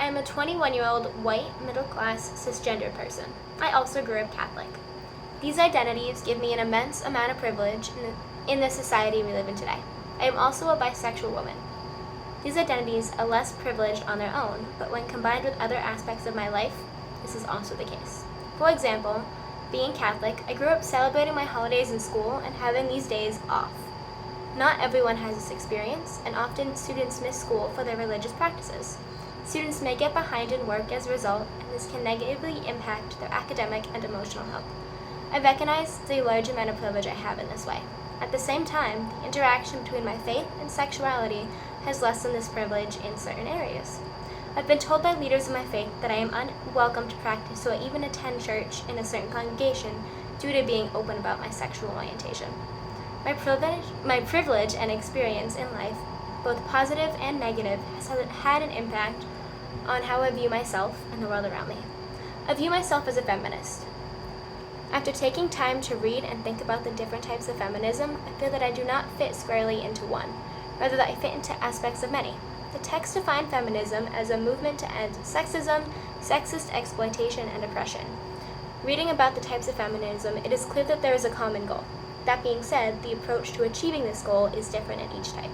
I am a 21-year-old white, middle-class, cisgendered person. I also grew up Catholic. These identities give me an immense amount of privilege in the society we live in today. I am also a bisexual woman. These identities are less privileged on their own, but when combined with other aspects of my life, this is also the case. For example, being Catholic, I grew up celebrating my holidays in school and having these days off. Not everyone has this experience, and often students miss school for their religious practices. Students may get behind in work as a result, and this can negatively impact their academic and emotional health. I recognize the large amount of privilege I have in this way. At the same time, the interaction between my faith and sexuality has lessened this privilege in certain areas. I've been told by leaders of my faith that I am unwelcome to practice or even attend church in a certain congregation due to being open about my sexual orientation. My privilege and experience in life, both positive and negative, has had an impact on how I view myself and the world around me. I view myself as a feminist. After taking time to read and think about the different types of feminism, I feel that I do not fit squarely into one, rather that I fit into aspects of many. The text defined feminism as a movement to end sexism, sexist exploitation, and oppression. Reading about the types of feminism, it is clear that there is a common goal. That being said, the approach to achieving this goal is different in each type.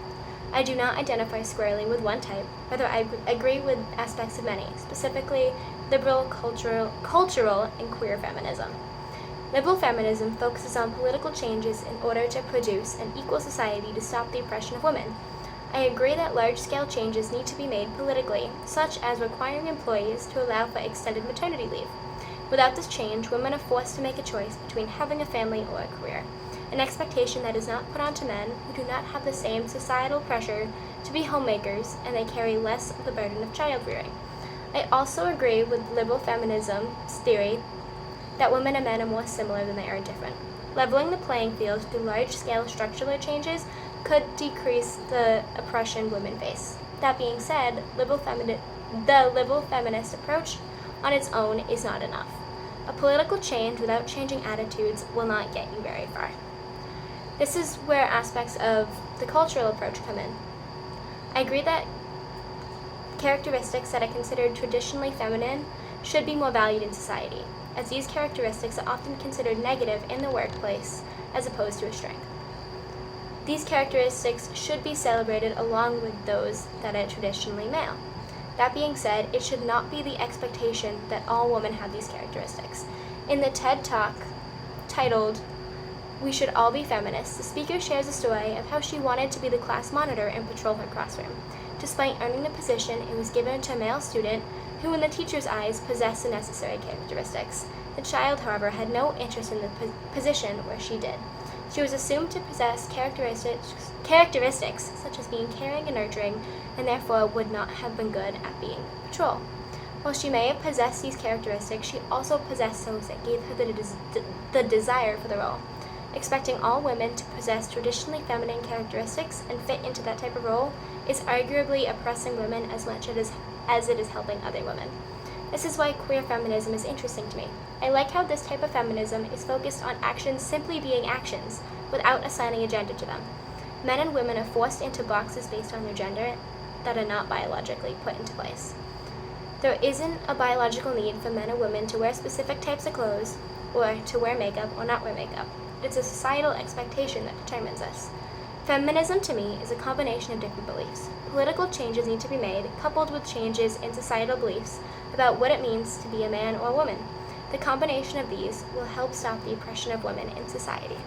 I do not identify squarely with one type, rather I agree with aspects of many, specifically liberal, cultural, and queer feminism. Liberal feminism focuses on political changes in order to produce an equal society to stop the oppression of women. I agree that large-scale changes need to be made politically, such as requiring employees to allow for extended maternity leave. Without this change, women are forced to make a choice between having a family or a career, an expectation that is not put onto men who do not have the same societal pressure to be homemakers, and they carry less of the burden of child-rearing. I also agree with liberal feminism's theory that women and men are more similar than they are different. Leveling the playing field through large-scale structural changes could decrease the oppression women face. That being said, the liberal feminist approach on its own is not enough. A political change without changing attitudes will not get you very far. This is where aspects of the cultural approach come in. I agree that characteristics that are considered traditionally feminine should be more valued in society, as these characteristics are often considered negative in the workplace as opposed to a strength. These characteristics should be celebrated along with those that are traditionally male. That being said, it should not be the expectation that all women have these characteristics. In the TED Talk titled, "We Should All Be Feminists," the speaker shares a story of how she wanted to be the class monitor and patrol her classroom. Despite earning the position, it was given to a male student who, in the teacher's eyes, possessed the necessary characteristics. The child, however, had no interest in the position where she did. She was assumed to possess characteristics such as being caring and nurturing, and therefore would not have been good at being patrol. While she may have possessed these characteristics, she also possessed those that gave her the desire for the role. Expecting all women to possess traditionally feminine characteristics and fit into that type of role is arguably oppressing women as much as it is helping other women. This is why queer feminism is interesting to me. I like how this type of feminism is focused on actions simply being actions, without assigning a gender to them. Men and women are forced into boxes based on their gender that are not biologically put into place. There isn't a biological need for men or women to wear specific types of clothes, or to wear makeup or not wear makeup. It's a societal expectation that determines this. Feminism, to me, is a combination of different beliefs. Political changes need to be made, coupled with changes in societal beliefs about what it means to be a man or a woman. The combination of these will help stop the oppression of women in society.